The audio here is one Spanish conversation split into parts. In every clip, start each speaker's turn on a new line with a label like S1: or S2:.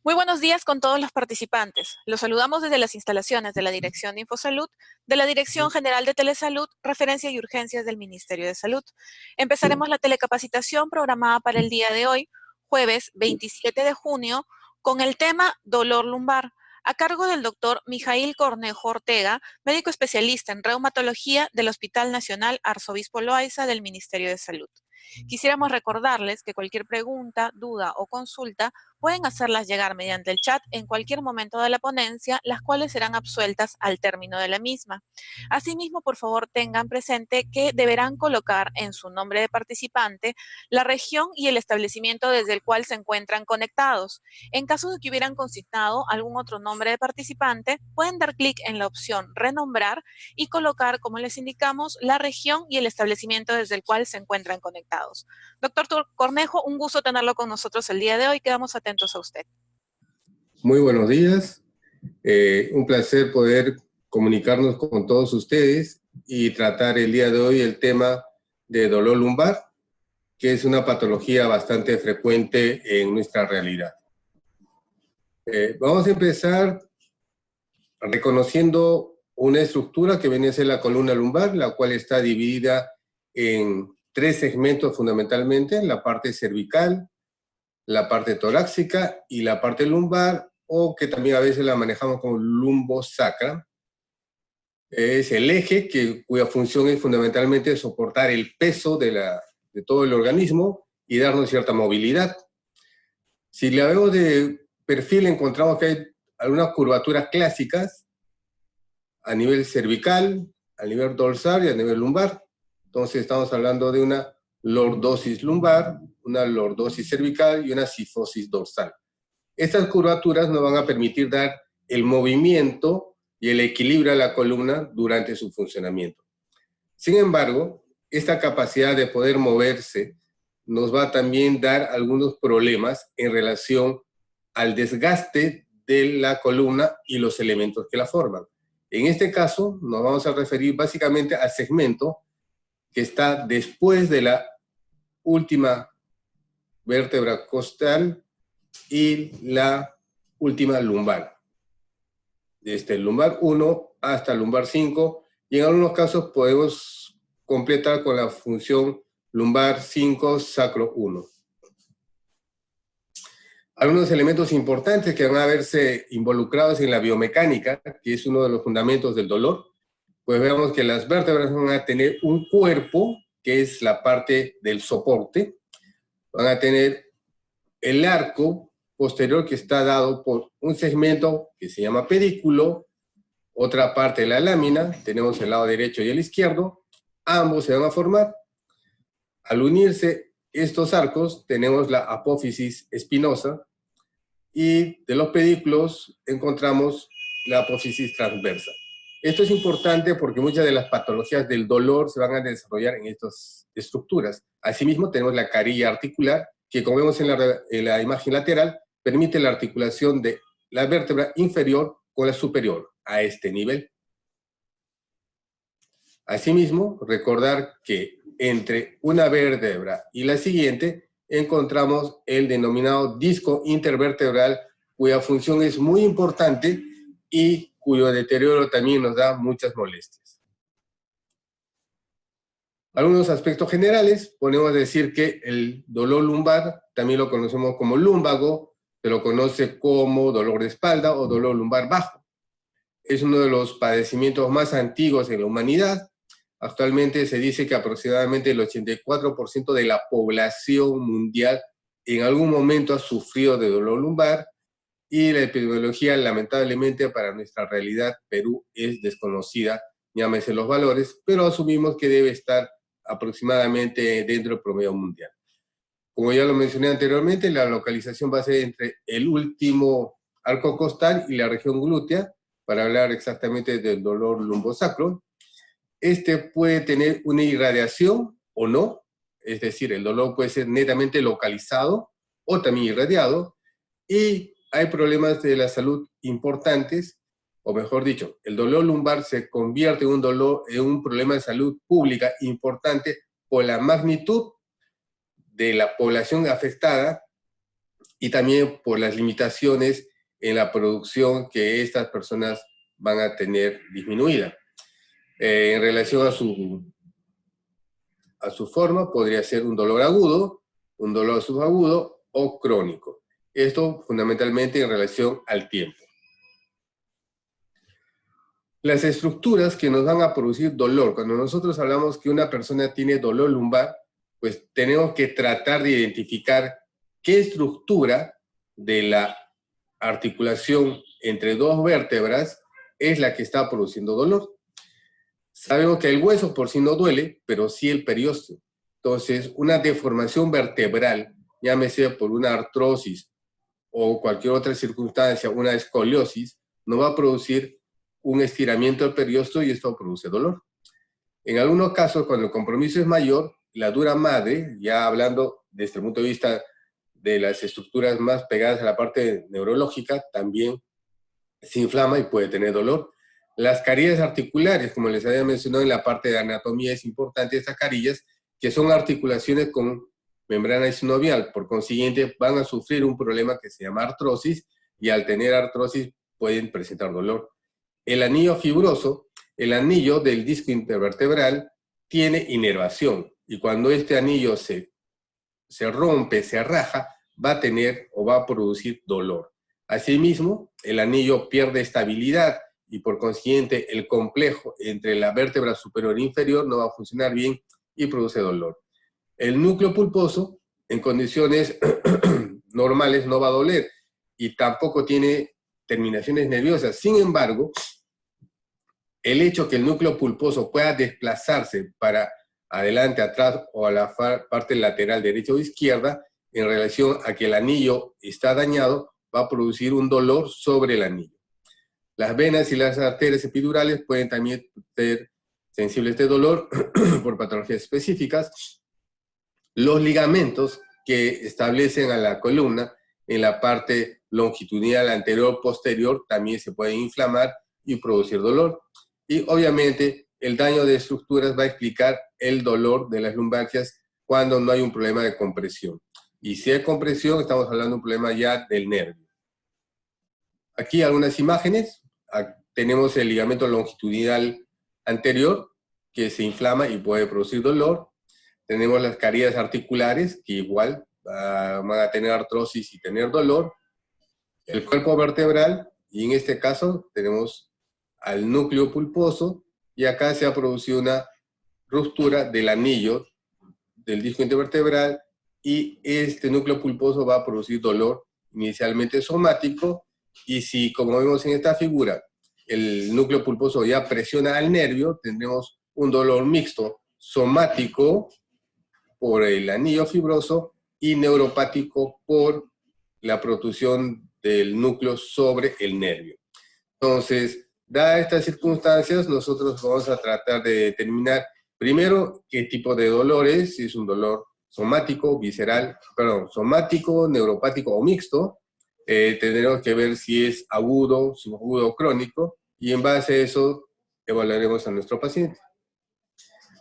S1: Muy buenos días con todos los participantes. Los saludamos desde las instalaciones de la Dirección de Infosalud, de la Dirección General de Telesalud, Referencia y Urgencias del Ministerio de Salud. Empezaremos la telecapacitación programada para el día de hoy, jueves 27 de junio, con el tema dolor lumbar, a cargo del doctor Mijail Cornejo Ortega, médico especialista en reumatología del Hospital Nacional Arzobispo Loaiza del Ministerio de Salud. Quisiéramos recordarles que cualquier pregunta, duda o consulta pueden hacerlas llegar mediante el chat en cualquier momento de la ponencia, las cuales serán absueltas al término de la misma. Asimismo, por favor, tengan presente que deberán colocar en su nombre de participante la región y el establecimiento desde el cual se encuentran conectados. En caso de que hubieran consignado algún otro nombre de participante, pueden dar clic en la opción renombrar y colocar, como les indicamos, la región y el establecimiento desde el cual se encuentran conectados. Doctor Cornejo, un gusto tenerlo con nosotros el día de hoy. Quedamos atentos a usted.
S2: Muy buenos días. Un placer poder comunicarnos con todos ustedes y tratar el día de hoy el tema de dolor lumbar, que es una patología bastante frecuente en nuestra realidad. Vamos a empezar reconociendo una estructura que viene a ser la columna lumbar, la cual está dividida en tres segmentos fundamentalmente: la parte cervical, la parte torácica y la parte lumbar, o que también a veces la manejamos como lumbosacra. Es el eje cuya función es fundamentalmente soportar el peso de todo el organismo y darnos cierta movilidad. Si la vemos de perfil, encontramos que hay algunas curvaturas clásicas a nivel cervical, a nivel dorsal y a nivel lumbar. Entonces estamos hablando de una lordosis lumbar, una lordosis cervical y una cifosis dorsal. Estas curvaturas nos van a permitir dar el movimiento y el equilibrio a la columna durante su funcionamiento. Sin embargo, esta capacidad de poder moverse nos va a también dar algunos problemas en relación al desgaste de la columna y los elementos que la forman. En este caso, nos vamos a referir básicamente al segmento que está después de la última vértebra costal y la última lumbar. Desde el lumbar 1 hasta el lumbar 5, y en algunos casos podemos completar con la función lumbar 5, sacro 1. Algunos elementos importantes que van a verse involucrados en la biomecánica, que es uno de los fundamentos del dolor, pues veamos que las vértebras van a tener un cuerpo, que es la parte del soporte, van a tener el arco posterior que está dado por un segmento que se llama pedículo, otra parte de la lámina, tenemos el lado derecho y el izquierdo, ambos se van a formar. Al unirse estos arcos tenemos la apófisis espinosa y de los pedículos encontramos la apófisis transversa. Esto es importante porque muchas de las patologías del dolor se van a desarrollar en estas estructuras. Asimismo tenemos la carilla articular, que como vemos en la imagen lateral, permite la articulación de la vértebra inferior con la superior a este nivel. Asimismo, recordar que entre una vértebra y la siguiente encontramos el denominado disco intervertebral, cuya función es muy importante y cuyo deterioro también nos da muchas molestias. Algunos aspectos generales, podemos decir que el dolor lumbar, también lo conocemos como lúmbago, se lo conoce como dolor de espalda o dolor lumbar bajo. Es uno de los padecimientos más antiguos en la humanidad. Actualmente se dice que aproximadamente el 84% de la población mundial en algún momento ha sufrido de dolor lumbar, y la epidemiología, lamentablemente para nuestra realidad, Perú, es desconocida, llámese los valores, pero asumimos que debe estar aproximadamente dentro del promedio mundial. Como ya lo mencioné anteriormente, la localización va a ser entre el último arco costal y la región glútea, para hablar exactamente del dolor lumbosacro. Este puede tener una irradiación o no, es decir, el dolor puede ser netamente localizado o también irradiado, y hay problemas de la salud importantes, o mejor dicho, el dolor lumbar se convierte en un problema de salud pública importante por la magnitud de la población afectada y también por las limitaciones en la producción que estas personas van a tener disminuida. En relación a su forma, podría ser un dolor agudo, un dolor subagudo o crónico. Esto fundamentalmente en relación al tiempo. Las estructuras que nos van a producir dolor, cuando nosotros hablamos que una persona tiene dolor lumbar, pues tenemos que tratar de identificar qué estructura de la articulación entre dos vértebras es la que está produciendo dolor. Sabemos que el hueso por sí no duele, pero sí el periósteo. Entonces, una deformación vertebral, llámese por una artrosis o cualquier otra circunstancia, una escoliosis, no va a producir un estiramiento del periósteo y esto produce dolor. En algunos casos, cuando el compromiso es mayor, la dura madre, ya hablando desde el punto de vista de las estructuras más pegadas a la parte neurológica, también se inflama y puede tener dolor. Las carillas articulares, como les había mencionado en la parte de anatomía, es importante estas carillas, que son articulaciones con membrana sinovial, por consiguiente van a sufrir un problema que se llama artrosis, y al tener artrosis pueden presentar dolor. El anillo fibroso, el anillo del disco intervertebral, tiene inervación, y cuando este anillo se rompe, se raja, va a tener o va a producir dolor. Asimismo, el anillo pierde estabilidad y por consiguiente el complejo entre la vértebra superior e inferior no va a funcionar bien y produce dolor. El núcleo pulposo en condiciones normales no va a doler y tampoco tiene terminaciones nerviosas. Sin embargo, el hecho que el núcleo pulposo pueda desplazarse para adelante, atrás o a la parte lateral derecha o izquierda, en relación a que el anillo está dañado, va a producir un dolor sobre el anillo. Las venas y las arterias epidurales pueden también ser sensibles a este dolor por patologías específicas. Los ligamentos que establecen a la columna en la parte longitudinal anterior-posterior también se pueden inflamar y producir dolor. Y obviamente el daño de estructuras va a explicar el dolor de las lumbalgias cuando no hay un problema de compresión. Y si hay compresión, estamos hablando de un problema ya del nervio. Aquí algunas imágenes. Tenemos el ligamento longitudinal anterior que se inflama y puede producir dolor. Tenemos las carillas articulares que igual van a tener artrosis y tener dolor. El cuerpo vertebral, y en este caso tenemos al núcleo pulposo, y acá se ha producido una ruptura del anillo del disco intervertebral, y este núcleo pulposo va a producir dolor inicialmente somático, y si, como vemos en esta figura, el núcleo pulposo ya presiona al nervio, tendremos un dolor mixto somático por el anillo fibroso y neuropático por la protrusión del núcleo sobre el nervio. Entonces, dadas estas circunstancias, nosotros vamos a tratar de determinar primero qué tipo de dolor es, si es un dolor somático, visceral, perdón, somático, neuropático o mixto. Tendremos que ver si es agudo, subagudo o crónico, y en base a eso evaluaremos a nuestro paciente.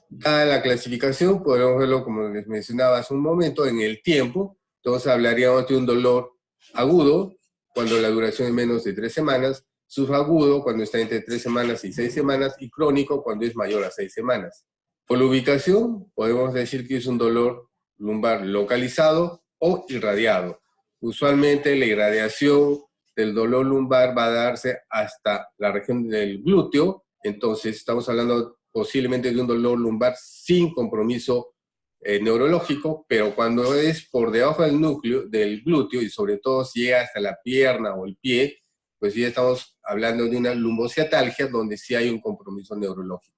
S2: Dada la clasificación, podemos verlo, como les mencionaba hace un momento, en el tiempo. Entonces hablaríamos de un dolor agudo, cuando la duración es menos de 3 semanas, subagudo, cuando está entre 3 semanas y 6 semanas, y crónico, cuando es mayor a 6 semanas. Por la ubicación, podemos decir que es un dolor lumbar localizado o irradiado. Usualmente la irradiación del dolor lumbar va a darse hasta la región del glúteo, entonces estamos hablando posiblemente de un dolor lumbar sin compromiso neurológico, pero cuando es por debajo del núcleo, del glúteo, y sobre todo si llega hasta la pierna o el pie, pues ya estamos hablando de una lumbociatalgia donde sí hay un compromiso neurológico.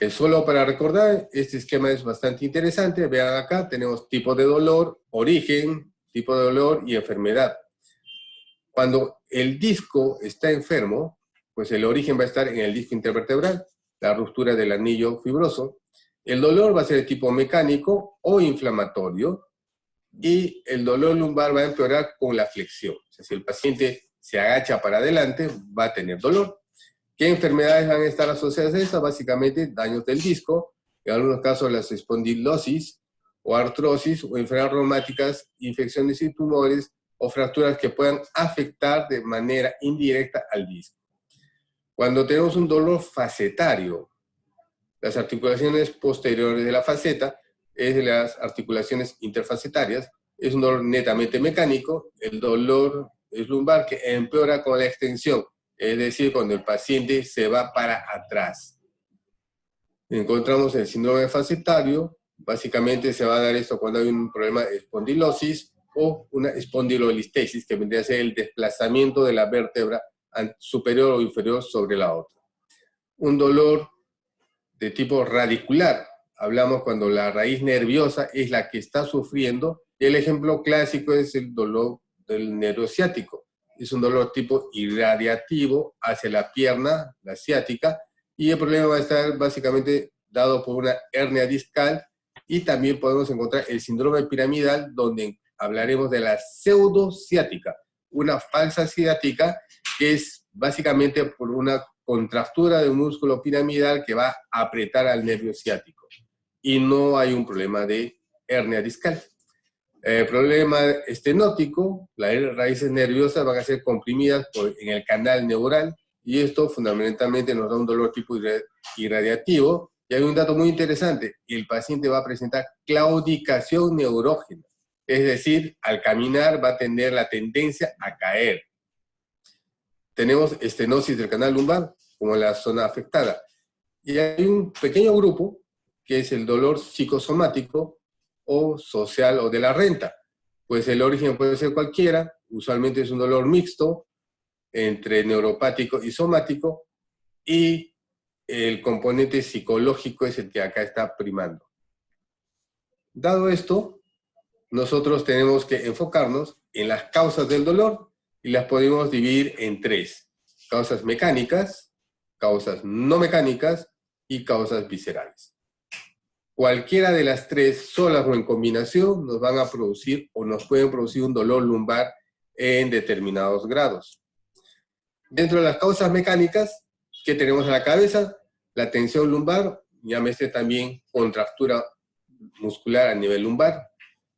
S2: Solo para recordar, este esquema es bastante interesante. Vean acá, tenemos tipo de dolor, origen, tipo de dolor y enfermedad. Cuando el disco está enfermo, pues el origen va a estar en el disco intervertebral, la ruptura del anillo fibroso. El dolor va a ser de tipo mecánico o inflamatorio, y el dolor lumbar va a empeorar con la flexión. O sea, si el paciente se agacha para adelante, va a tener dolor. ¿Qué enfermedades van a estar asociadas a esta? Básicamente daños del disco, en algunos casos las espondilosis, o artrosis, o enfermedades reumáticas, infecciones y tumores, o fracturas que puedan afectar de manera indirecta al disco. Cuando tenemos un dolor facetario, las articulaciones posteriores de la faceta, es de las articulaciones interfacetarias, es un dolor netamente mecánico, el dolor es lumbar que empeora con la extensión, es decir, cuando el paciente se va para atrás. Encontramos el síndrome facetario, básicamente se va a dar esto cuando hay un problema de espondilosis o una espondilolistesis, que vendría a ser el desplazamiento de la vértebra superior o inferior sobre la otra. Un dolor de tipo radicular, hablamos cuando la raíz nerviosa es la que está sufriendo. El ejemplo clásico es el dolor del nervio ciático. Es un dolor tipo irradiativo hacia la pierna, la ciática, y el problema va a estar básicamente dado por una hernia discal, y también podemos encontrar el síndrome piramidal, donde hablaremos de la pseudociática, una falsa ciática que es básicamente por una contractura del músculo piramidal que va a apretar al nervio ciático. Y no hay un problema de hernia discal. El problema estenótico, las raíces nerviosas van a ser comprimidas en el canal neural, y esto fundamentalmente nos da un dolor tipo irradiativo. Y hay un dato muy interesante: el paciente va a presentar claudicación neurógena, es decir, al caminar va a tener la tendencia a caer. Tenemos estenosis del canal lumbar como la zona afectada. Y hay un pequeño grupo que es el dolor psicosomático o social o de la renta. Pues el origen puede ser cualquiera, usualmente es un dolor mixto entre neuropático y somático, y el componente psicológico es el que acá está primando. Dado esto, nosotros tenemos que enfocarnos en las causas del dolor, y las podemos dividir en tres: causas mecánicas, causas no mecánicas y causas viscerales. Cualquiera de las tres, solas o en combinación, nos van a producir o nos pueden producir un dolor lumbar en determinados grados. Dentro de las causas mecánicas, ¿qué tenemos en la cabeza? La tensión lumbar, llámese también contractura muscular a nivel lumbar.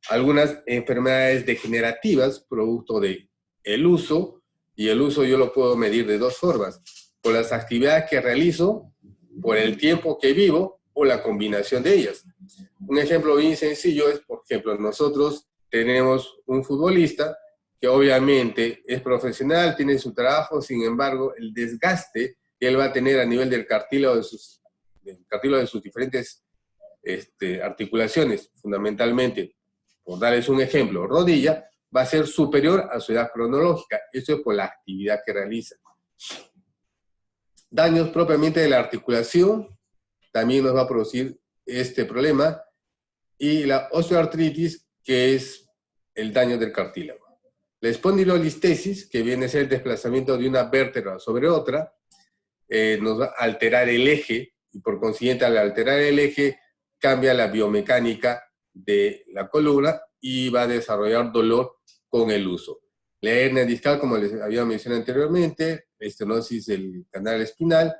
S2: Algunas enfermedades degenerativas, producto de el uso, y el uso yo lo puedo medir de dos formas: por las actividades que realizo, por el tiempo que vivo, o la combinación de ellas. Un ejemplo bien sencillo es, por ejemplo, nosotros tenemos un futbolista que obviamente es profesional, tiene su trabajo, sin embargo, el desgaste que él va a tener a nivel del cartílago de sus diferentes articulaciones, fundamentalmente, por darles un ejemplo, rodilla, va a ser superior a su edad cronológica. Eso es por la actividad que realiza. Daños propiamente de la articulación también nos va a producir este problema, y la osteoartritis, que es el daño del cartílago. La espondilolistesis, que viene a ser el desplazamiento de una vértebra sobre otra, nos va a alterar el eje, y por consiguiente, al alterar el eje, cambia la biomecánica de la columna y va a desarrollar dolor con el uso. La hernia discal, como les había mencionado anteriormente, la estenosis del canal espinal.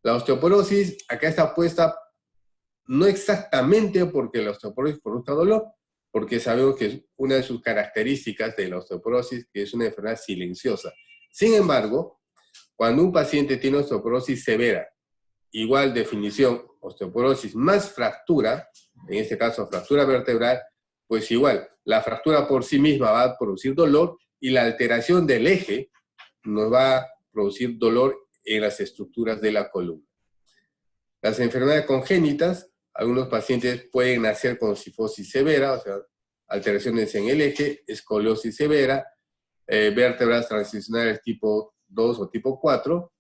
S2: La osteoporosis, acá está puesta no exactamente porque la osteoporosis produzca dolor, porque sabemos que es una de sus características de la osteoporosis, que es una enfermedad silenciosa. Sin embargo, cuando un paciente tiene osteoporosis severa, igual definición, osteoporosis más fractura, en este caso fractura vertebral, pues igual, la fractura por sí misma va a producir dolor, y la alteración del eje nos va a producir dolor en las estructuras de la columna. Las enfermedades congénitas, algunos pacientes pueden nacer con cifosis severa, o sea, alteraciones en el eje, escoliosis severa, vértebras transicionales tipo 2 o tipo 4.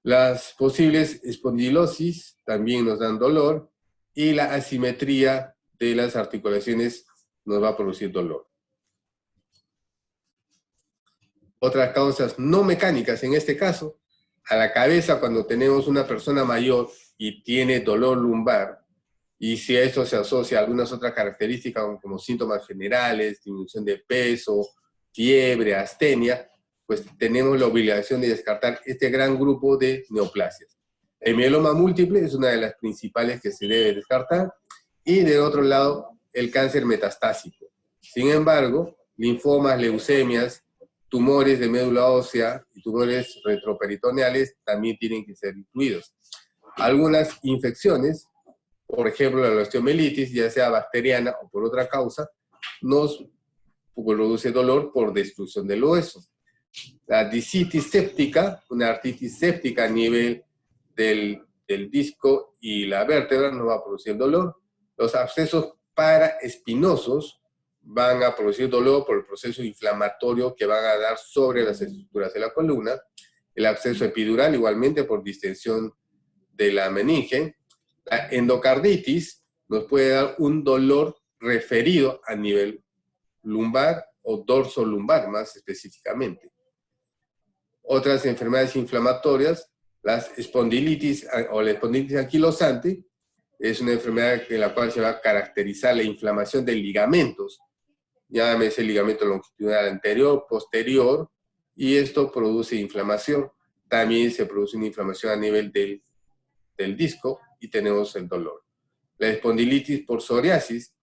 S2: Las posibles espondilosis también nos dan dolor, y la asimetría de las articulaciones nos va a producir dolor. Otras causas no mecánicas, en este caso, a la cabeza, cuando tenemos una persona mayor y tiene dolor lumbar, y si a esto se asocia a algunas otras características como síntomas generales, disminución de peso, fiebre, astenia, pues tenemos la obligación de descartar este gran grupo de neoplasias. El mieloma múltiple es una de las principales que se debe descartar, y del otro lado el cáncer metastásico. Sin embargo, linfomas, leucemias, tumores de médula ósea y tumores retroperitoneales también tienen que ser incluidos. Algunas infecciones, por ejemplo la osteomielitis, ya sea bacteriana o por otra causa, nos produce dolor por destrucción del hueso. La discitis séptica, una artritis séptica a nivel del disco y la vértebra, nos va a producir dolor. Los abscesos paraespinosos van a producir dolor por el proceso inflamatorio que van a dar sobre las estructuras de la columna. El absceso epidural igualmente por distensión de la meninge. La endocarditis nos puede dar un dolor referido a nivel lumbar o dorso lumbar más específicamente. Otras enfermedades inflamatorias, las espondilitis o la espondilitis anquilosante, es una enfermedad en la cual se va a caracterizar la inflamación de ligamentos, llámese el ligamento longitudinal anterior, posterior, y esto produce inflamación. También se produce una inflamación a nivel del disco y tenemos el dolor. La espondilitis por psoriasis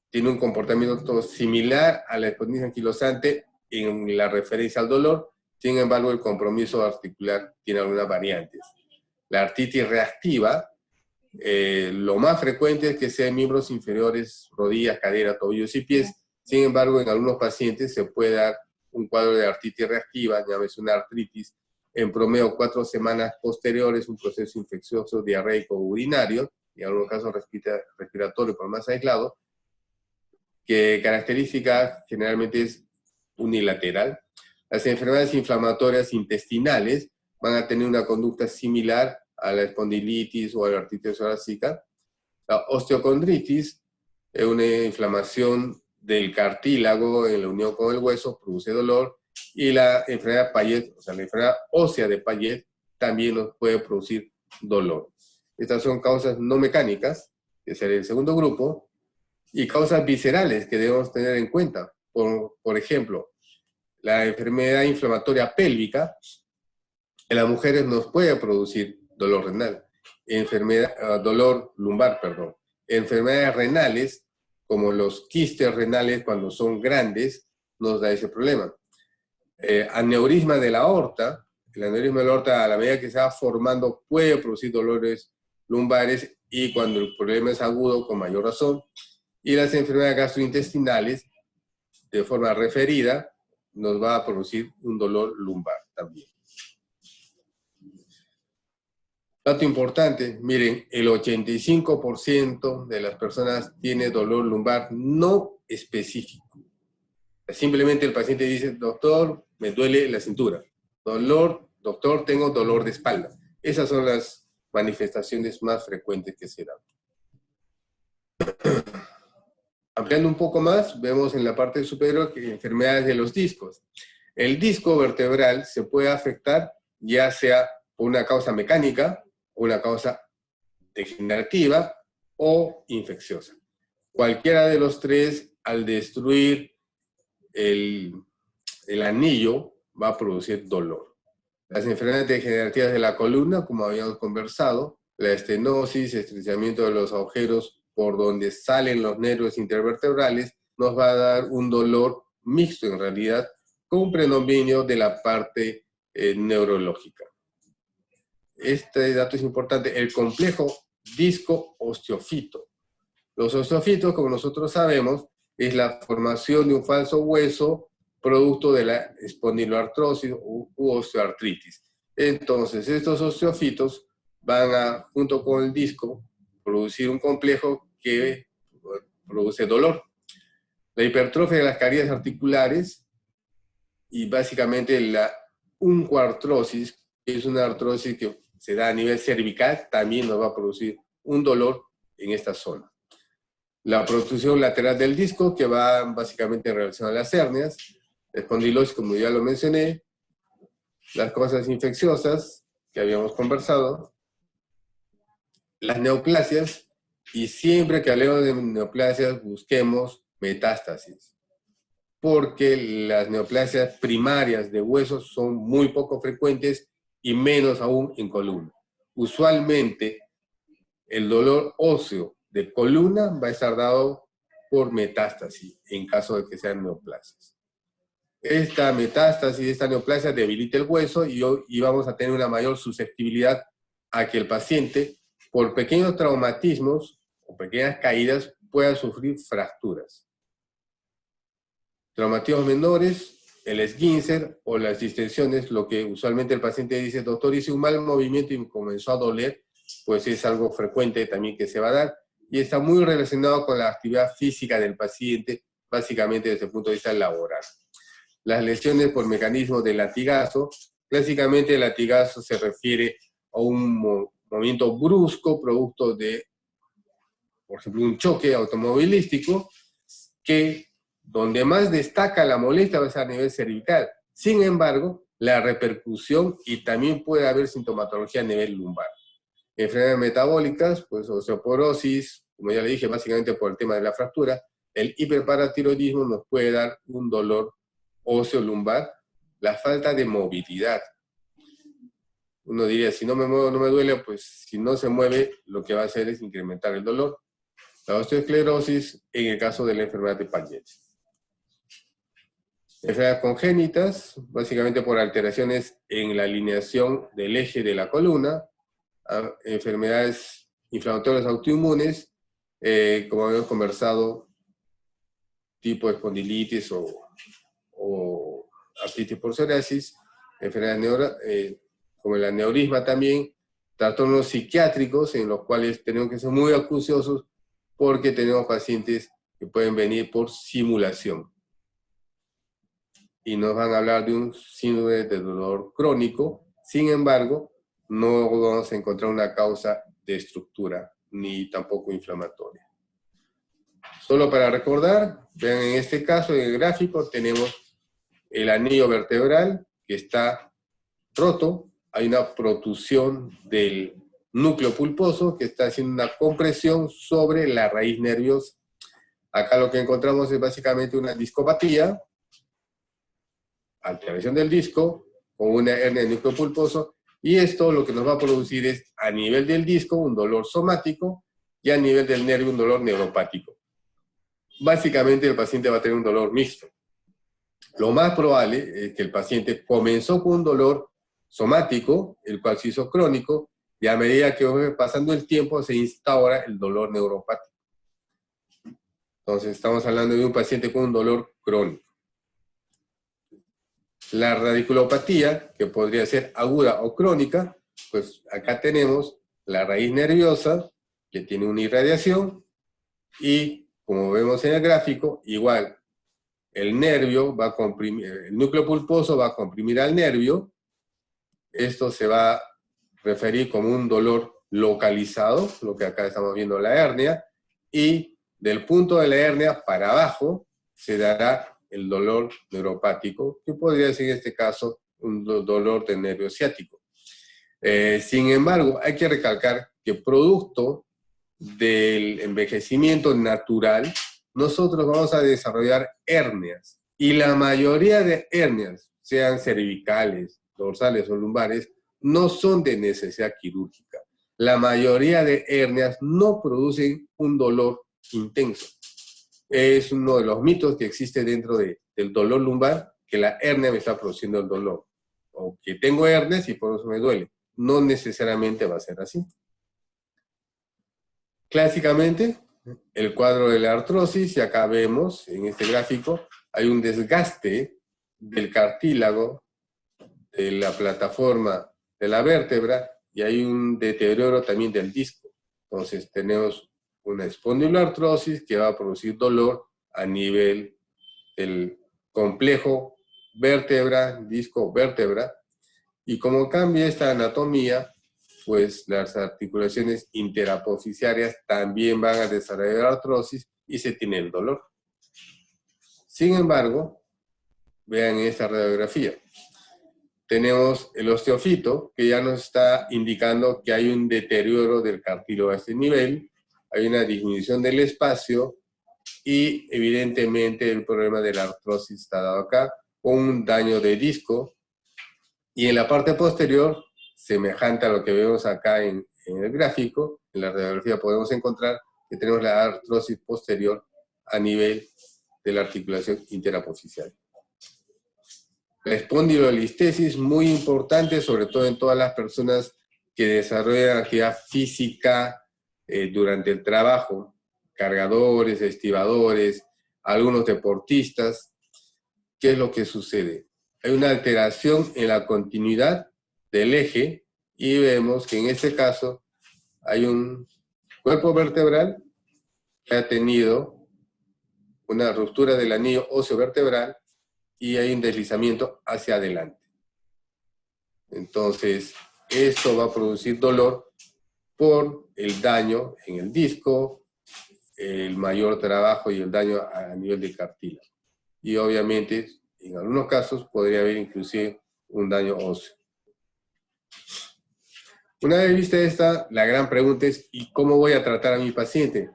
S2: tiene un comportamiento similar a la espondilitis anquilosante en la referencia al dolor, sin embargo el compromiso articular tiene algunas variantes. La artritis reactiva, lo más frecuente es que sea en miembros inferiores, rodillas, cadera, tobillos y pies. Sin embargo, en algunos pacientes se puede dar un cuadro de artritis reactiva, llámese una artritis, en promedio 4 semanas posteriores, un proceso infeccioso diarreico urinario, y en algunos casos respiratorio por más aislado, que característica generalmente es unilateral. Las enfermedades inflamatorias intestinales van a tener una conducta similar a la espondilitis o a la artritis torácica. La osteocondritis es una inflamación del cartílago en la unión con el hueso, produce dolor, y la enfermedad Payet, o sea, la enfermedad ósea de Payet, también nos puede producir dolor. Estas son causas no mecánicas, que sería el segundo grupo, y causas viscerales que debemos tener en cuenta. Por ejemplo, la enfermedad inflamatoria pélvica, en las mujeres nos puede producir dolor renal, dolor lumbar, perdón. Enfermedades renales, como los quistes renales cuando son grandes, nos da ese problema. Aneurisma de la aorta, el aneurisma de la aorta a la medida que se va formando puede producir dolores lumbares y cuando el problema es agudo con mayor razón. Y las enfermedades gastrointestinales, de forma referida, nos va a producir un dolor lumbar también. Dato importante, miren, el 85% de las personas tiene dolor lumbar no específico. Simplemente el paciente dice, doctor, me duele la cintura. Doctor, tengo dolor de espalda. Esas son las manifestaciones más frecuentes que se dan. Ampliando un poco más, vemos en la parte superior que enfermedades de los discos. El disco vertebral se puede afectar ya sea por una causa mecánica, una causa degenerativa o infecciosa. Cualquiera de los tres, al destruir el anillo, va a producir dolor. Las enfermedades degenerativas de la columna, como habíamos conversado, la estenosis, estrechamiento de los agujeros por donde salen los nervios intervertebrales, nos va a dar un dolor mixto en realidad, con un predominio de la parte neurológica. Este dato es importante, el complejo disco-osteofito. Los osteofitos, como nosotros sabemos, es la formación de un falso hueso producto de la espondiloartrosis u osteoartritis. Entonces, estos osteofitos van a, junto con el disco, producir un complejo que produce dolor. La hipertrofia de las carillas articulares y básicamente la uncoartrosis, que es una artrosis que se da a nivel cervical, también nos va a producir un dolor en esta zona. La protrusión lateral del disco, que va básicamente en relación a las hernias, la espondilosis, como ya lo mencioné, las causas infecciosas, que habíamos conversado, las neoplasias, y siempre que hablemos de neoplasias busquemos metástasis, porque las neoplasias primarias de huesos son muy poco frecuentes y menos aún en columna. Usualmente, el dolor óseo de columna va a estar dado por metástasis, en caso de que sean neoplasias. Esta metástasis, esta neoplasia debilita el hueso y vamos a tener una mayor susceptibilidad a que el paciente, por pequeños traumatismos o pequeñas caídas, pueda sufrir fracturas. Traumatismos menores, el esguince o las distensiones, lo que usualmente el paciente dice, doctor, hice un mal movimiento y me comenzó a doler, pues es algo frecuente también que se va a dar, y está muy relacionado con la actividad física del paciente, básicamente desde el punto de vista laboral. Las lesiones por mecanismo de latigazo, clásicamente el latigazo se refiere a un movimiento brusco, producto de, por ejemplo, un choque automovilístico, que donde más destaca la molestia va a ser a nivel cervical. Sin embargo, la repercusión y también puede haber sintomatología a nivel lumbar. Enfermedades metabólicas, pues osteoporosis, como ya le dije, básicamente por el tema de la fractura. El hiperparatiroidismo nos puede dar un dolor óseo lumbar, la falta de movilidad. Uno diría, si no me muevo no me duele, pues si no se mueve, lo que va a hacer es incrementar el dolor. La osteoesclerosis en el caso de la enfermedad de Paget. Enfermedades congénitas, básicamente por alteraciones en la alineación del eje de la columna. Enfermedades inflamatorias autoinmunes, como habíamos conversado, tipo espondilitis o artritis por psoriasis, enfermedades como el aneurisma también, trastornos psiquiátricos en los cuales tenemos que ser muy acuciosos porque tenemos pacientes que pueden venir por simulación. Y nos van a hablar de un síndrome de dolor crónico, sin embargo, no vamos a encontrar una causa de estructura, ni tampoco inflamatoria. Solo para recordar, vean en este caso, en el gráfico, tenemos el anillo vertebral que está roto, hay una protusión del núcleo pulposo que está haciendo una compresión sobre la raíz nerviosa. Acá lo que encontramos es básicamente una discopatía, alteración del disco, con una hernia del núcleo pulposo, y esto lo que nos va a producir es, a nivel del disco, un dolor somático, y a nivel del nervio, un dolor neuropático. Básicamente el paciente va a tener un dolor mixto. Lo más probable es que el paciente comenzó con un dolor somático, el cual se hizo crónico, y a medida que va pasando el tiempo se instaura el dolor neuropático. Entonces estamos hablando de un paciente con un dolor crónico. La radiculopatía, que podría ser aguda o crónica, pues acá tenemos la raíz nerviosa, que tiene una irradiación, y como vemos en el gráfico, igual, el nervio va a comprimir, el núcleo pulposo va a comprimir al nervio. Esto se va a referir como un dolor localizado, lo que acá estamos viendo la hernia, y del punto de la hernia para abajo se dará el dolor neuropático, que podría ser en este caso un dolor del nervio ciático. Sin embargo, hay que recalcar que producto del envejecimiento natural, nosotros vamos a desarrollar hernias, y la mayoría de hernias, sean cervicales, dorsales o lumbares, no son de necesidad quirúrgica. La mayoría de hernias no producen un dolor intenso. Es uno de los mitos que existe dentro del dolor lumbar, que la hernia me está produciendo el dolor, o que tengo hernias y por eso me duele. No necesariamente va a ser así. Clásicamente, el cuadro de la artrosis, y acá vemos en este gráfico, hay un desgaste del cartílago, de la plataforma de la vértebra, y hay un deterioro también del disco. Entonces tenemos una espondiloartrosis que va a producir dolor a nivel del complejo vértebra, disco, vértebra, y como cambia esta anatomía, pues las articulaciones interapofisiarias también van a desarrollar artrosis y se tiene el dolor. Sin embargo, vean esta radiografía. Tenemos el osteofito, que ya nos está indicando que hay un deterioro del cartílago a este nivel, hay una disminución del espacio y evidentemente el problema de la artrosis está dado acá, con un daño de disco. Y en la parte posterior, semejante a lo que vemos acá en el gráfico, en la radiografía podemos encontrar que tenemos la artrosis posterior a nivel de la articulación interapofisial. La espondilolistesis, muy importante, sobre todo en todas las personas que desarrollan actividad física durante el trabajo, cargadores, estibadores, algunos deportistas. ¿Qué es lo que sucede? Hay una alteración en la continuidad del eje y vemos que en este caso hay un cuerpo vertebral que ha tenido una ruptura del anillo óseo vertebral y hay un deslizamiento hacia adelante. Entonces, esto va a producir dolor por el daño en el disco, el mayor trabajo y el daño a nivel de cartílago. Y obviamente, en algunos casos, podría haber inclusive un daño óseo. Una vez vista esta, la gran pregunta es, ¿y cómo voy a tratar a mi paciente?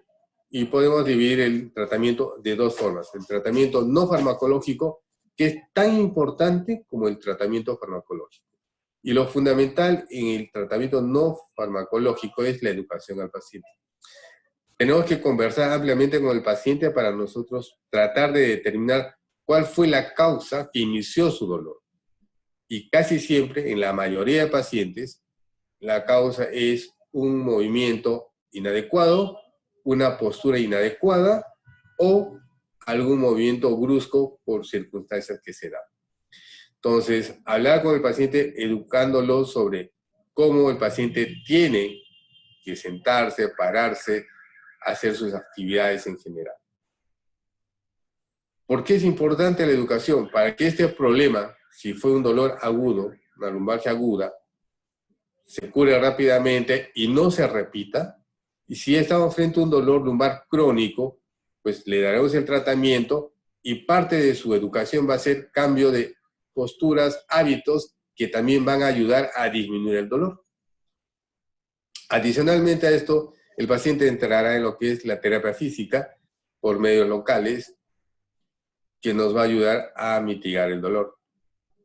S2: Y podemos dividir el tratamiento de dos formas. El tratamiento no farmacológico, que es tan importante como el tratamiento farmacológico. Y lo fundamental en el tratamiento no farmacológico es la educación al paciente. Tenemos que conversar ampliamente con el paciente para nosotros tratar de determinar cuál fue la causa que inició su dolor. Y casi siempre, en la mayoría de pacientes, la causa es un movimiento inadecuado, una postura inadecuada o algún movimiento brusco por circunstancias que se dan. Entonces, hablar con el paciente educándolo sobre cómo el paciente tiene que sentarse, pararse, hacer sus actividades en general. ¿Por qué es importante la educación? Para que este problema, si fue un dolor agudo, una lumbalgia aguda, se cure rápidamente y no se repita. Y si estamos frente a un dolor lumbar crónico, pues le daremos el tratamiento y parte de su educación va a ser cambio de posturas, hábitos que también van a ayudar a disminuir el dolor. Adicionalmente a esto, el paciente entrará en lo que es la terapia física por medios locales que nos va a ayudar a mitigar el dolor.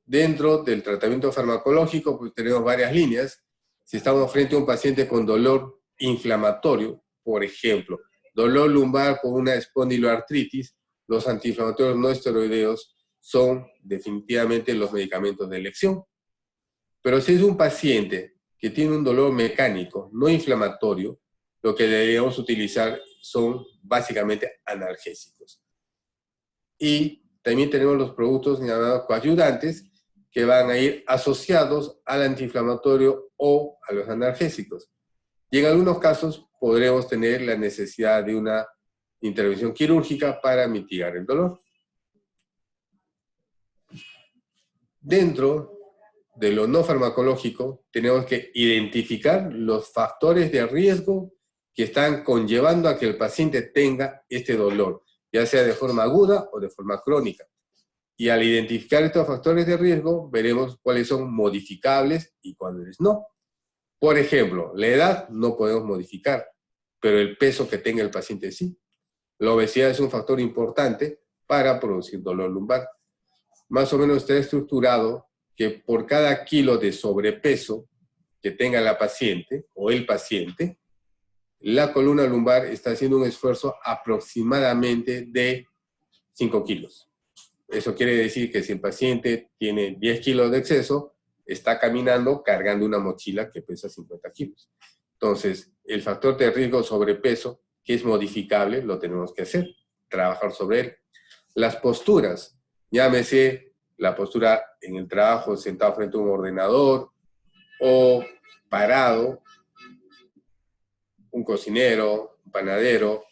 S2: Dentro del tratamiento farmacológico, pues tenemos varias líneas. Si estamos frente a un paciente con dolor inflamatorio, por ejemplo, dolor lumbar con una espondiloartritis, los antiinflamatorios no esteroideos son definitivamente los medicamentos de elección. Pero si es un paciente que tiene un dolor mecánico, no inflamatorio, lo que deberíamos utilizar son básicamente analgésicos. Y también tenemos los productos llamados coadyuvantes que van a ir asociados al antiinflamatorio o a los analgésicos. Y en algunos casos podremos tener la necesidad de una intervención quirúrgica para mitigar el dolor. Dentro de lo no farmacológico, tenemos que identificar los factores de riesgo que están conllevando a que el paciente tenga este dolor, ya sea de forma aguda o de forma crónica. Y al identificar estos factores de riesgo, veremos cuáles son modificables y cuáles no. Por ejemplo, la edad no podemos modificar, pero el peso que tenga el paciente sí. La obesidad es un factor importante para producir dolor lumbar. Más o menos está estructurado que por cada kilo de sobrepeso que tenga la paciente o el paciente, la columna lumbar está haciendo un esfuerzo aproximadamente de 5 kilos. Eso quiere decir que si el paciente tiene 10 kilos de exceso, está caminando cargando una mochila que pesa 50 kilos. Entonces, el factor de riesgo sobrepeso, que es modificable, lo tenemos que hacer, trabajar sobre él. Las posturas, llámese la postura en el trabajo sentado frente a un ordenador o parado, un cocinero, un panadero,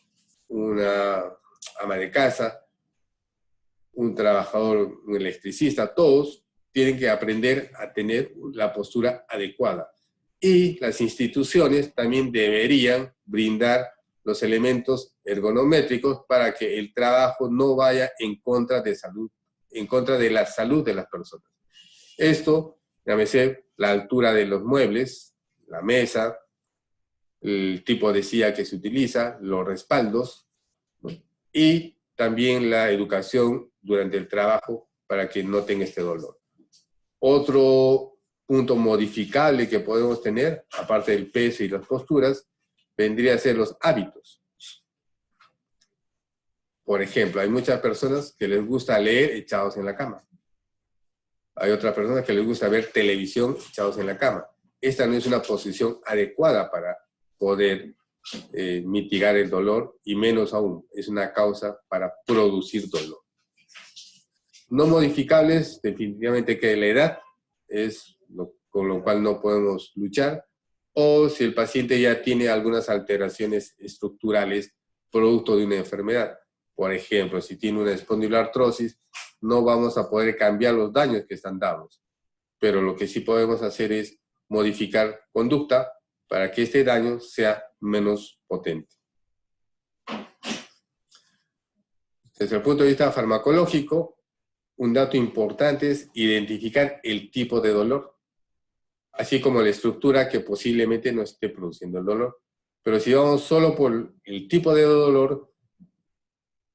S2: una ama de casa, un trabajador, un electricista, todos tienen que aprender a tener la postura adecuada. Y las instituciones también deberían brindar los elementos ergonométricos para que el trabajo no vaya en contra de la salud de las personas. Esto, llámese la altura de los muebles, la mesa, el tipo de silla que se utiliza, los respaldos, ¿no? Y también la educación durante el trabajo para que no tenga este dolor. Otro punto modificable que podemos tener, aparte del peso y las posturas, vendría a ser los hábitos. Por ejemplo, hay muchas personas que les gusta leer echados en la cama. Hay otras personas que les gusta ver televisión echados en la cama. Esta no es una posición adecuada para poder mitigar el dolor, y menos aún, es una causa para producir dolor. No modificables, definitivamente que la edad es con lo cual no podemos luchar, o si el paciente ya tiene algunas alteraciones estructurales producto de una enfermedad. Por ejemplo, si tiene una espondiloartrosis, no vamos a poder cambiar los daños que están dados, pero lo que sí podemos hacer es modificar conducta para que este daño sea menos potente. Desde el punto de vista farmacológico, un dato importante es identificar el tipo de dolor, así como la estructura que posiblemente no esté produciendo el dolor. Pero si vamos solo por el tipo de dolor,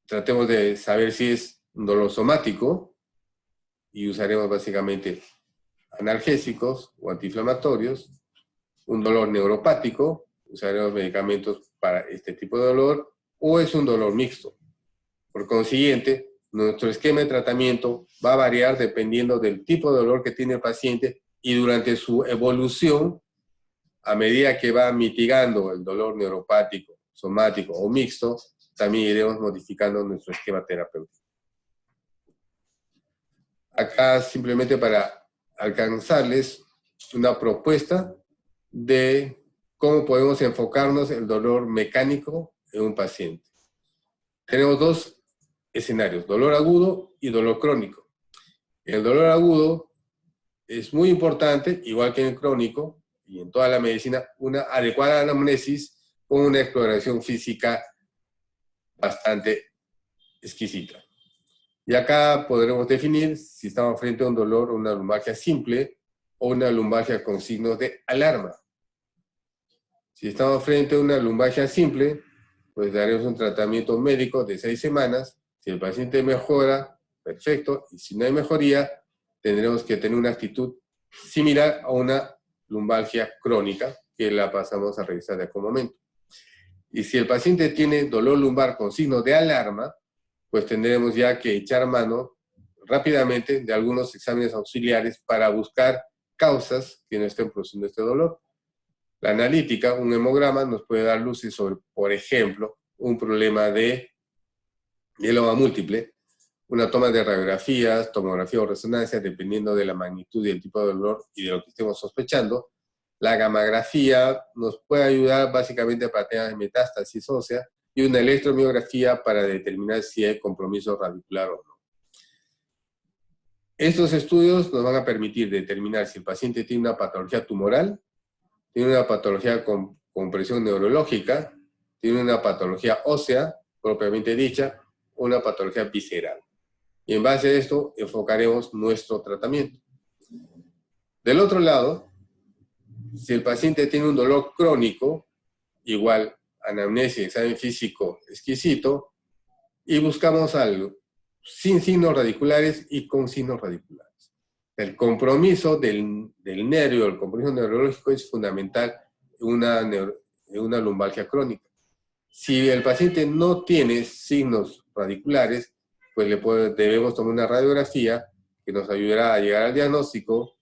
S2: tratemos de saber si es un dolor somático y usaremos básicamente analgésicos o antiinflamatorios. Un dolor neuropático, usaremos medicamentos para este tipo de dolor, o es un dolor mixto. Por consiguiente, nuestro esquema de tratamiento va a variar dependiendo del tipo de dolor que tiene el paciente, y durante su evolución, a medida que va mitigando el dolor neuropático, somático o mixto, también iremos modificando nuestro esquema terapéutico. Acá simplemente para alcanzarles una propuesta de cómo podemos enfocarnos el dolor mecánico en un paciente. Tenemos dos escenarios, dolor agudo y dolor crónico. El dolor agudo es muy importante, igual que en el crónico, y en toda la medicina, una adecuada anamnesis con una exploración física bastante exquisita. Y acá podremos definir si estamos frente a un dolor o una lumbalgia simple o una lumbalgia con signos de alarma. Si estamos frente a una lumbalgia simple, pues daremos un tratamiento médico de 6 semanas. Si el paciente mejora, perfecto. Y si no hay mejoría, tendremos que tener una actitud similar a una lumbalgia crónica, que la pasamos a revisar de algún momento. Y si el paciente tiene dolor lumbar con signos de alarma, pues tendremos ya que echar mano rápidamente de algunos exámenes auxiliares para buscar causas que no estén produciendo este dolor. La analítica, un hemograma, nos puede dar luces sobre, por ejemplo, un problema de mieloma múltiple, una toma de radiografías, tomografía o resonancia, dependiendo de la magnitud y el tipo de dolor y de lo que estemos sospechando. La gammagrafía nos puede ayudar básicamente para temas de metástasis ósea, y una electromiografía para determinar si hay compromiso radicular o no. Estos estudios nos van a permitir determinar si el paciente tiene una patología tumoral, tiene una patología con compresión neurológica, tiene una patología ósea, propiamente dicha, o una patología visceral. Y en base a esto, enfocaremos nuestro tratamiento. Del otro lado, si el paciente tiene un dolor crónico, igual anamnesis, examen físico exquisito, y buscamos algo sin signos radiculares y con signos radiculares. El compromiso del nervio, el compromiso neurológico es fundamental en una lumbalgia crónica. Si el paciente no tiene signos radiculares, pues debemos tomar una radiografía que nos ayudará a llegar al diagnóstico,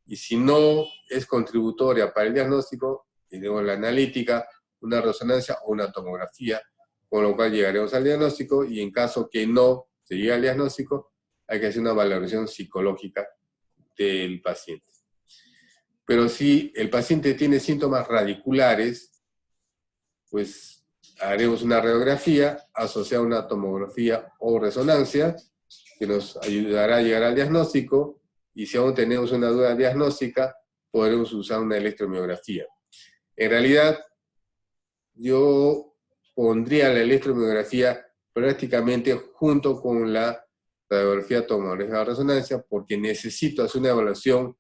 S2: y si no es contributoria para el diagnóstico, tenemos la analítica, una resonancia o una tomografía, con lo cual llegaremos al diagnóstico, y en caso que no se llegue al diagnóstico, hay que hacer una valoración psicológica del paciente. Pero si el paciente tiene síntomas radiculares, pues haremos una radiografía asociada a una tomografía o resonancia que nos ayudará a llegar al diagnóstico, y si aún tenemos una duda diagnóstica, podremos usar una electromiografía. En realidad, yo pondría la electromiografía prácticamente junto con la radiografía tomografía de resonancia, porque necesito hacer una evaluación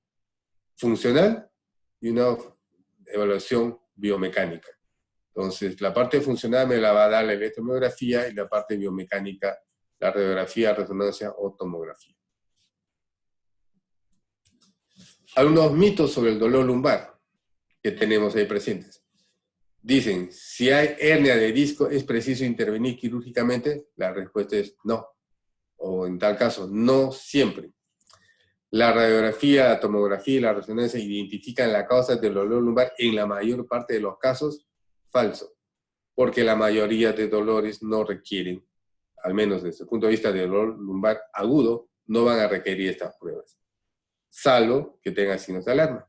S2: funcional y una evaluación biomecánica. Entonces, la parte funcional me la va a dar la electromiografía, y la parte biomecánica, la radiografía, resonancia o tomografía. Algunos mitos sobre el dolor lumbar que tenemos ahí presentes. Dicen, si hay hernia de disco, ¿es preciso intervenir quirúrgicamente? La respuesta es no, o en tal caso, no siempre. La radiografía, la tomografía y la resonancia identifican la causa del dolor lumbar en la mayor parte de los casos, falso, porque la mayoría de dolores no requieren, al menos desde el punto de vista del dolor lumbar agudo, no van a requerir estas pruebas, salvo que tengan signos de alarma.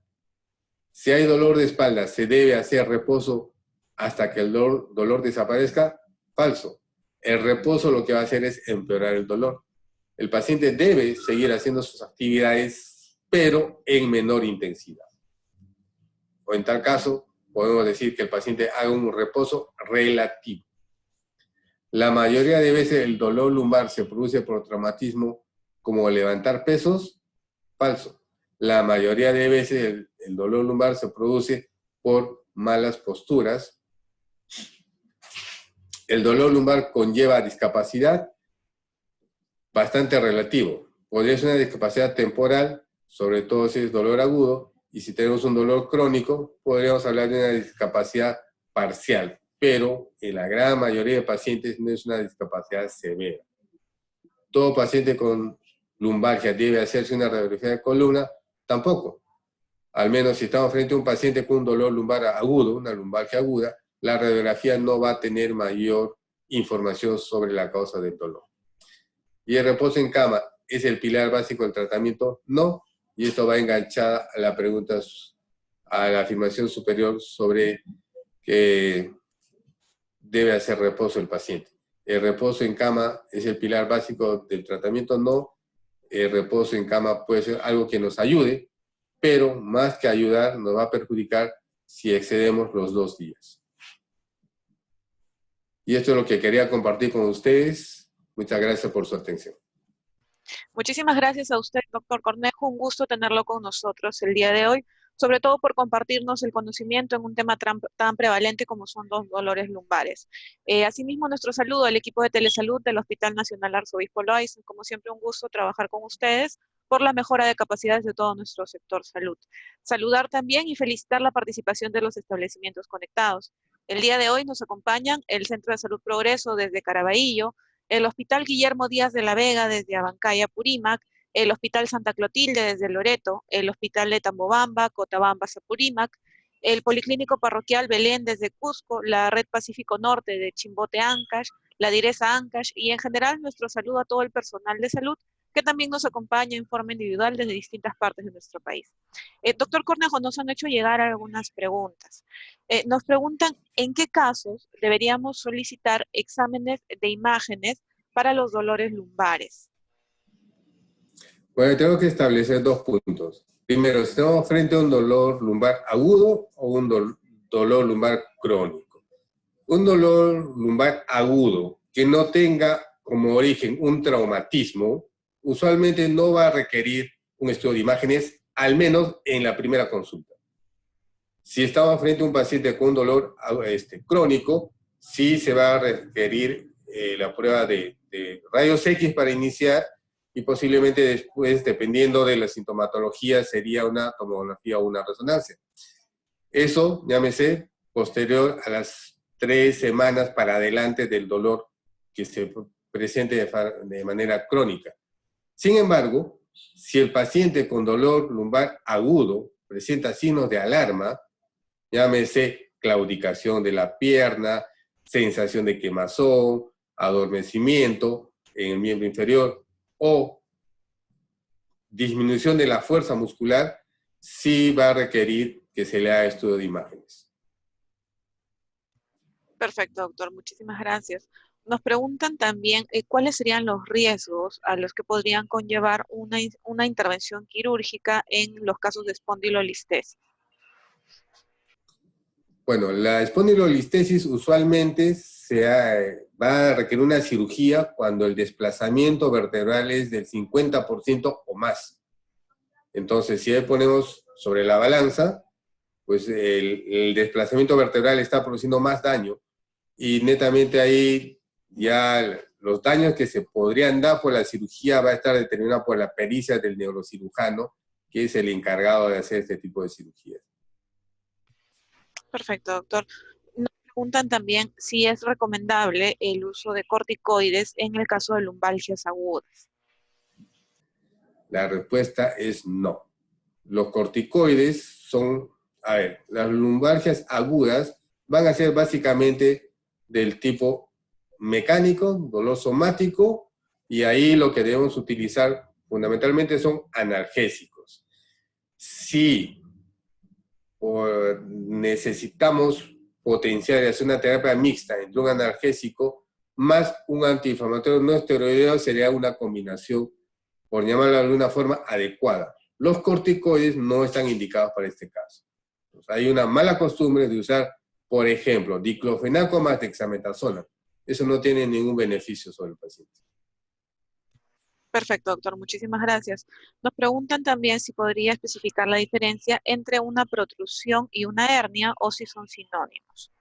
S2: Si hay dolor de espalda, ¿se debe hacer reposo hasta que el dolor desaparezca? Falso. El reposo lo que va a hacer es empeorar el dolor. El paciente debe seguir haciendo sus actividades, pero en menor intensidad. O en tal caso, podemos decir que el paciente haga un reposo relativo. La mayoría de veces el dolor lumbar se produce por traumatismo como levantar pesos. Falso. La mayoría de veces el dolor lumbar se produce por malas posturas. El dolor lumbar conlleva discapacidad, bastante relativo. Podría ser una discapacidad temporal, sobre todo si es dolor agudo, y si tenemos un dolor crónico, podríamos hablar de una discapacidad parcial, pero en la gran mayoría de pacientes no es una discapacidad severa. Todo paciente con lumbalgia debe hacerse una radiografía de columna, tampoco. Al menos si estamos frente a un paciente con un dolor lumbar agudo, una lumbalgia aguda, la radiografía no va a tener mayor información sobre la causa del dolor. ¿Y el reposo en cama es el pilar básico del tratamiento? No. Y esto va enganchada a la pregunta, a la afirmación superior sobre que debe hacer reposo el paciente. ¿El reposo en cama es el pilar básico del tratamiento? No. El reposo en cama puede ser algo que nos ayude, pero más que ayudar, nos va a perjudicar si excedemos los 2 días. Y esto es lo que quería compartir con ustedes. Muchas gracias por su atención.
S1: Muchísimas gracias a usted, doctor Cornejo. Un gusto tenerlo con nosotros el día de hoy, sobre todo por compartirnos el conocimiento en un tema tan prevalente como son los dolores lumbares. Asimismo, nuestro saludo al equipo de Telesalud del Hospital Nacional Arzobispo Loaiza. Como siempre, un gusto trabajar con ustedes por la mejora de capacidades de todo nuestro sector salud. Saludar también y felicitar la participación de los establecimientos conectados. El día de hoy nos acompañan el Centro de Salud Progreso desde Caraballo, el Hospital Guillermo Díaz de la Vega desde Abancaya, Purímac, el Hospital Santa Clotilde desde Loreto, el Hospital de Tambobamba, Cotabamba, Apurímac, el Policlínico Parroquial Belén desde Cusco, la Red Pacífico Norte de Chimbote, Ancash, la Direza Ancash y en general nuestro saludo a todo el personal de salud que también nos acompaña en forma individual desde distintas partes de nuestro país. Doctor Cornejo, nos han hecho llegar algunas preguntas. Nos preguntan en qué casos deberíamos solicitar exámenes de imágenes para los dolores lumbares.
S2: Bueno, tengo que establecer 2 puntos. Primero, ¿estamos frente a un dolor lumbar agudo o un dolor lumbar crónico? Un dolor lumbar agudo que no tenga como origen un traumatismo, usualmente no va a requerir un estudio de imágenes, al menos en la primera consulta. Si estamos frente a un paciente con un dolor crónico, sí se va a requerir la prueba de rayos X para iniciar y posiblemente después, dependiendo de la sintomatología, sería una tomografía o una resonancia. Eso, llámese, posterior a las 3 semanas para adelante del dolor que se presente de manera crónica. Sin embargo, si el paciente con dolor lumbar agudo presenta signos de alarma, llámese claudicación de la pierna, sensación de quemazón, adormecimiento en el miembro inferior o disminución de la fuerza muscular, sí va a requerir que se le haga estudio de imágenes.
S1: Perfecto, doctor. Muchísimas gracias. Nos preguntan también cuáles serían los riesgos a los que podrían conllevar una intervención quirúrgica en los casos de espondilolistesis.
S2: Bueno, la espondilolistesis usualmente va a requerir una cirugía cuando el desplazamiento vertebral es del 50% o más. Entonces, si ahí ponemos sobre la balanza, pues el desplazamiento vertebral está produciendo más daño y netamente ahí ya los daños que se podrían dar por la cirugía va a estar determinado por la pericia del neurocirujano, que es el encargado de hacer este tipo de cirugías.
S1: Perfecto, doctor. Nos Preguntan también si es recomendable el uso de corticoides en el caso de lumbalgias agudas.
S2: La respuesta es no. Los corticoides son, a ver, las lumbalgias agudas van a ser básicamente del tipo mecánico, dolor somático, y ahí lo que debemos utilizar fundamentalmente son analgésicos. Si necesitamos potenciar y hacer una terapia mixta entre un analgésico más un antiinflamatorio no esteroideo, sería una combinación, por llamarlo de alguna forma, adecuada. Los corticoides no están indicados para este caso. Entonces, hay una mala costumbre de usar, por ejemplo, diclofenaco más dexametasona. Eso no tiene ningún beneficio sobre el paciente.
S1: Perfecto, doctor. Muchísimas gracias. Nos preguntan también si podría especificar la diferencia entre una protrusión y una hernia o si son sinónimos.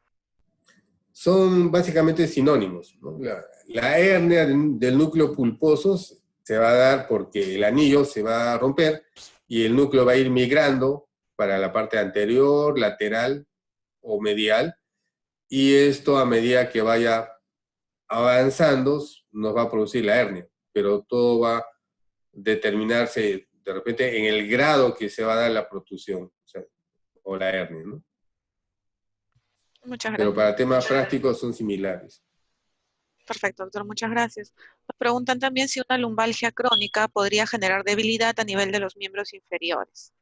S2: Son básicamente sinónimos, ¿no? La hernia del núcleo pulposo se va a dar porque el anillo se va a romper y el núcleo va a ir migrando para la parte anterior, lateral o medial, y esto a medida que vaya avanzando nos va a producir la hernia, pero todo va a determinarse de repente en el grado que se va a dar la protrusión, o la hernia, ¿no?
S1: Muchas
S2: Pero
S1: gracias.
S2: para temas prácticos son similares.
S1: Perfecto, doctor. Muchas gracias. Nos preguntan también si una lumbalgia crónica podría generar debilidad a nivel de los miembros inferiores.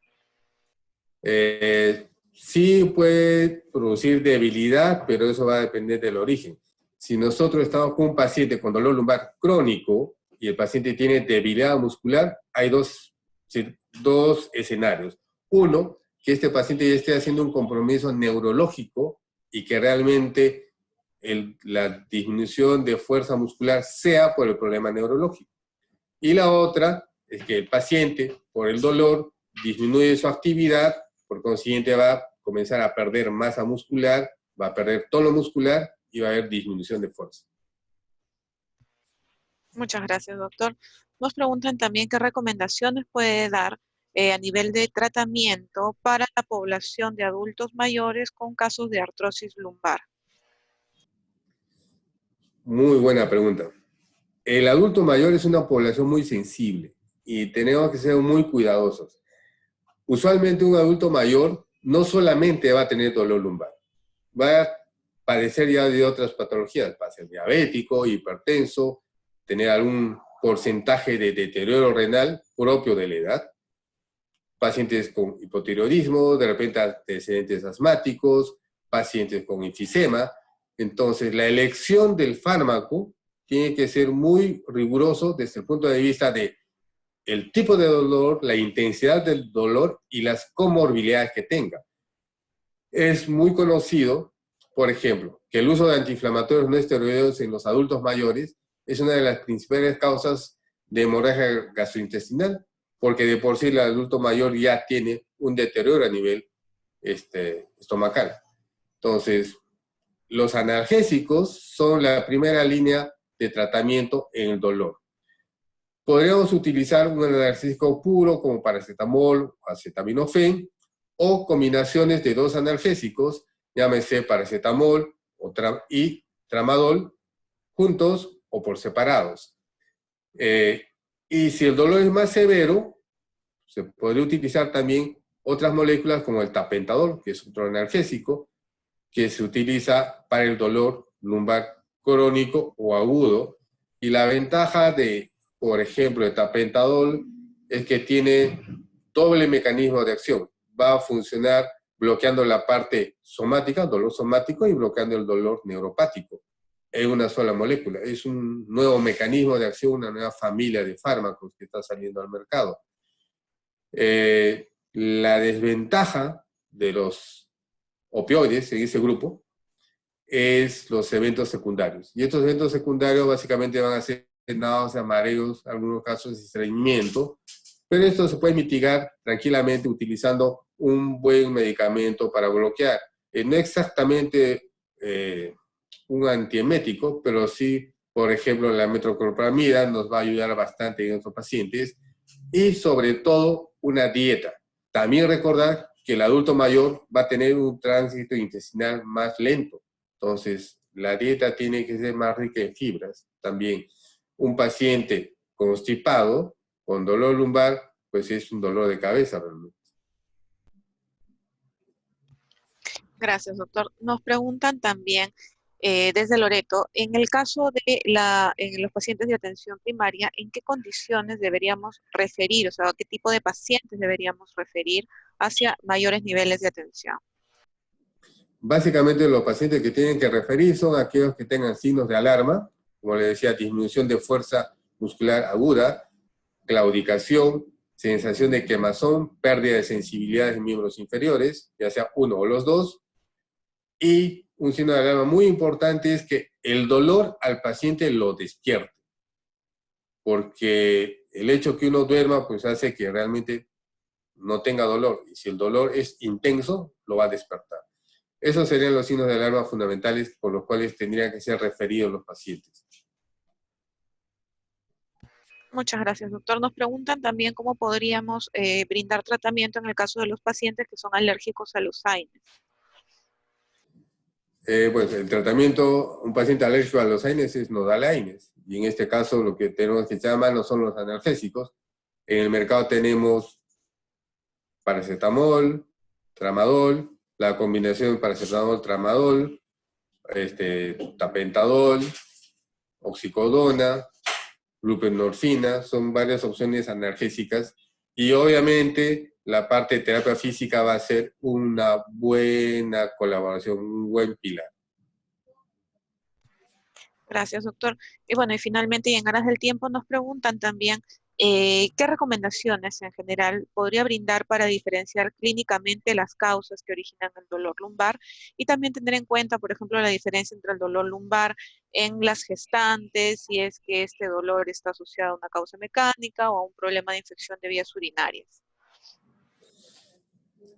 S2: Sí puede producir debilidad, pero eso va a depender del origen. Si nosotros estamos con un paciente con dolor lumbar crónico y el paciente tiene debilidad muscular, hay dos escenarios. Uno, que este paciente ya esté haciendo un compromiso neurológico y que realmente la disminución de fuerza muscular sea por el problema neurológico. Y la otra es que el paciente, por el dolor, disminuye su actividad, por consiguiente va a comenzar a perder masa muscular, va a perder tono muscular y va a haber disminución de fuerza.
S1: Muchas gracias, doctor. Nos preguntan también qué recomendaciones puede dar a nivel de tratamiento para la población de adultos mayores con casos de artrosis lumbar.
S2: Muy buena pregunta. El adulto mayor es una población muy sensible y tenemos que ser muy cuidadosos. Usualmente un adulto mayor no solamente va a tener dolor lumbar, va a padecer ya de otras patologías, va a ser diabético, hipertenso, tener algún porcentaje de deterioro renal propio de la edad, pacientes con hipotiroidismo, de repente antecedentes asmáticos, pacientes con enfisema. Entonces, la elección del fármaco tiene que ser muy riguroso desde el punto de vista de el tipo de dolor, la intensidad del dolor y las comorbilidades que tenga. Es muy conocido, por ejemplo, que el uso de antiinflamatorios no esteroideos en los adultos mayores es una de las principales causas de hemorragia gastrointestinal, porque de por sí el adulto mayor ya tiene un deterioro a nivel estomacal. Entonces, los analgésicos son la primera línea de tratamiento en el dolor. Podríamos utilizar un analgésico puro como paracetamol, acetaminofén, o combinaciones de dos analgésicos, llámese paracetamol y tramadol, juntos o por separados. Y si el dolor es más severo, se podría utilizar también otras moléculas como el tapentadol, que es otro analgésico, que se utiliza para el dolor lumbar crónico o agudo. Y la ventaja de, por ejemplo, el tapentadol es que tiene doble mecanismo de acción. Va a funcionar bloqueando la parte somática, dolor somático, y bloqueando el dolor neuropático. Es una sola molécula. Es un nuevo mecanismo de acción, una nueva familia de fármacos que está saliendo al mercado. La desventaja de los opioides en ese grupo es los eventos secundarios. Y estos eventos secundarios básicamente van a ser náuseas, mareos, en algunos casos estreñimiento, pero esto se puede mitigar tranquilamente utilizando un buen medicamento para bloquear. No exactamente un antiemético, pero sí, por ejemplo, la metoclopramida nos va a ayudar bastante en estos pacientes, y sobre todo una dieta. También recordar que el adulto mayor va a tener un tránsito intestinal más lento. Entonces, la dieta tiene que ser más rica en fibras. También, un paciente constipado, con dolor lumbar, pues es un dolor de cabeza realmente.
S1: Gracias, doctor. Nos preguntan también desde Loreto, en el caso de en los pacientes de atención primaria, ¿en qué condiciones deberíamos referir? O sea, ¿qué tipo de pacientes deberíamos referir hacia mayores niveles de atención?
S2: Básicamente los pacientes que tienen que referir son aquellos que tengan signos de alarma, como le decía, disminución de fuerza muscular aguda, claudicación, sensación de quemazón, pérdida de sensibilidad en miembros inferiores, ya sea uno o los dos, y un signo de alarma muy importante es que el dolor al paciente lo despierte, porque el hecho que uno duerma pues hace que realmente no tenga dolor, y si el dolor es intenso, lo va a despertar. Esos serían los signos de alarma fundamentales por los cuales tendrían que ser referidos los pacientes.
S1: Muchas gracias, doctor. Nos preguntan también cómo podríamos brindar tratamiento en el caso de los pacientes que son alérgicos a los AINES.
S2: Pues el tratamiento, un paciente alérgico a los AINES es no darle AINES. Y en este caso lo que tenemos que echar a mano son los analgésicos. En el mercado tenemos paracetamol, tramadol, la combinación paracetamol-tramadol, tapentadol, oxicodona, buprenorfina, son varias opciones analgésicas. Y obviamente la parte de terapia física va a ser una buena colaboración, un buen pilar.
S1: Gracias, doctor. Y bueno, y finalmente, y en aras del tiempo, nos preguntan también qué recomendaciones en general podría brindar para diferenciar clínicamente las causas que originan el dolor lumbar y también tener en cuenta, por ejemplo, la diferencia entre el dolor lumbar en las gestantes, si es que este dolor está asociado a una causa mecánica o a un problema de infección de vías urinarias.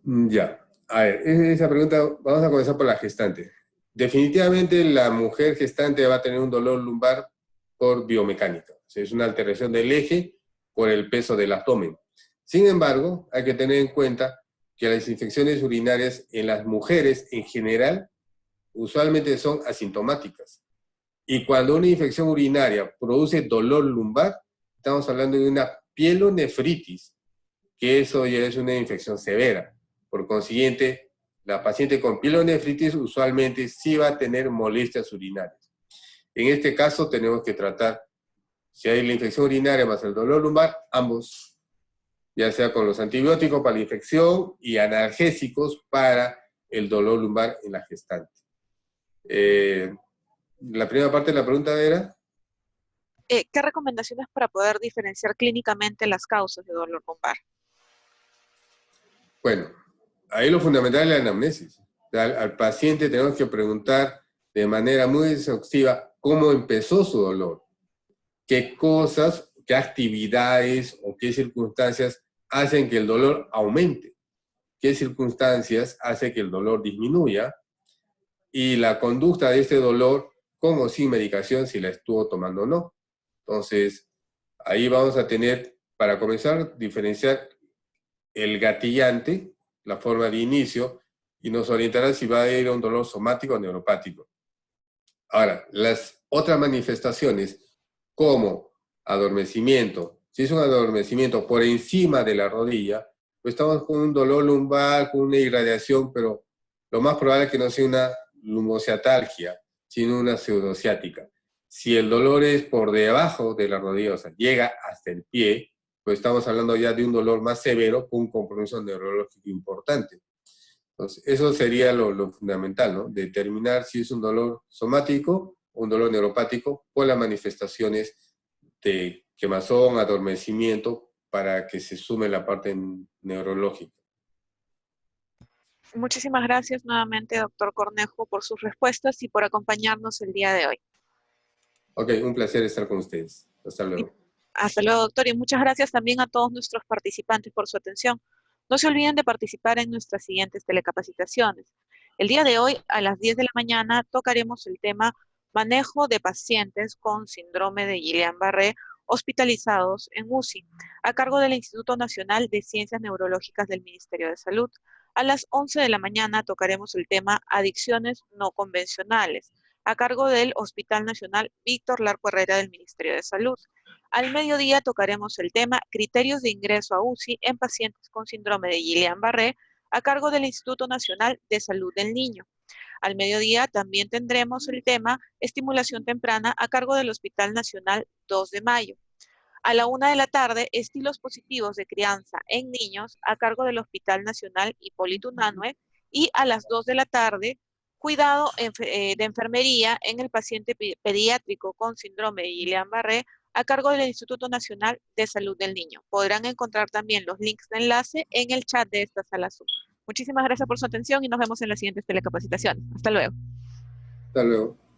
S2: Ya, a ver, esa pregunta, vamos a comenzar por la gestante. Definitivamente la mujer gestante va a tener un dolor lumbar por biomecánica. O sea, es una alteración del eje por el peso del abdomen. Sin embargo, hay que tener en cuenta que las infecciones urinarias en las mujeres en general usualmente son asintomáticas. Y cuando una infección urinaria produce dolor lumbar, estamos hablando de una pielonefritis, que eso ya es una infección severa. Por consiguiente, la paciente con pielonefritis usualmente sí va a tener molestias urinarias. En este caso tenemos que tratar, si hay la infección urinaria más el dolor lumbar, ambos, ya sea con los antibióticos para la infección y analgésicos para el dolor lumbar en la gestante. La primera parte de la pregunta era...
S1: ¿Qué recomendaciones para poder diferenciar clínicamente las causas de dolor lumbar?
S2: Bueno, ahí lo fundamental es la anamnesis. Al paciente tenemos que preguntar de manera muy exhaustiva cómo empezó su dolor, qué cosas, qué actividades o qué circunstancias hacen que el dolor aumente, qué circunstancias hacen que el dolor disminuya y la conducta de este dolor con o sin medicación, si la estuvo tomando o no. Entonces, ahí vamos a tener, para comenzar, diferenciar el gatillante, la forma de inicio, y nos orientará si va a ir a un dolor somático o neuropático. Ahora, las otras manifestaciones, como adormecimiento, si es un adormecimiento por encima de la rodilla, pues estamos con un dolor lumbar, con una irradiación, pero lo más probable es que no sea una lumociatalgia, sino una pseudociática. Si el dolor es por debajo de la rodilla, o sea, llega hasta el pie, pues estamos hablando ya de un dolor más severo con un compromiso neurológico importante. Entonces, eso sería lo fundamental, ¿no? Determinar si es un dolor somático o un dolor neuropático por las manifestaciones de quemazón, adormecimiento, para que se sume la parte neurológica.
S1: Muchísimas gracias nuevamente, doctor Cornejo, por sus respuestas y por acompañarnos el día de hoy.
S2: Ok, un placer estar con ustedes. Hasta
S1: Y
S2: luego.
S1: hasta luego, doctor, y muchas gracias también a todos nuestros participantes por su atención. No se olviden de participar en nuestras siguientes telecapacitaciones. El día de hoy, a las 10 de la mañana, tocaremos el tema manejo de pacientes con síndrome de Guillain-Barré hospitalizados en UCI, a cargo del Instituto Nacional de Ciencias Neurológicas del Ministerio de Salud. A las 11 de la mañana tocaremos el tema Adicciones no convencionales, a cargo del Hospital Nacional Víctor Larco Herrera del Ministerio de Salud. Al mediodía tocaremos el tema Criterios de ingreso a UCI en pacientes con síndrome de Guillain-Barré, a cargo del Instituto Nacional de Salud del Niño. Al mediodía también tendremos el tema Estimulación temprana a cargo del Hospital Nacional 2 de Mayo. A la 1 de la tarde, estilos positivos de crianza en niños a cargo del Hospital Nacional Hipólito Unanue. Y a las 2 de la tarde, cuidado de enfermería en el paciente pediátrico con síndrome de Guillain-Barré a cargo del Instituto Nacional de Salud del Niño. Podrán encontrar también los links de enlace en el chat de esta sala Zoom. Muchísimas gracias por su atención y nos vemos en las siguientes telecapacitaciones. Hasta luego.
S2: Hasta luego.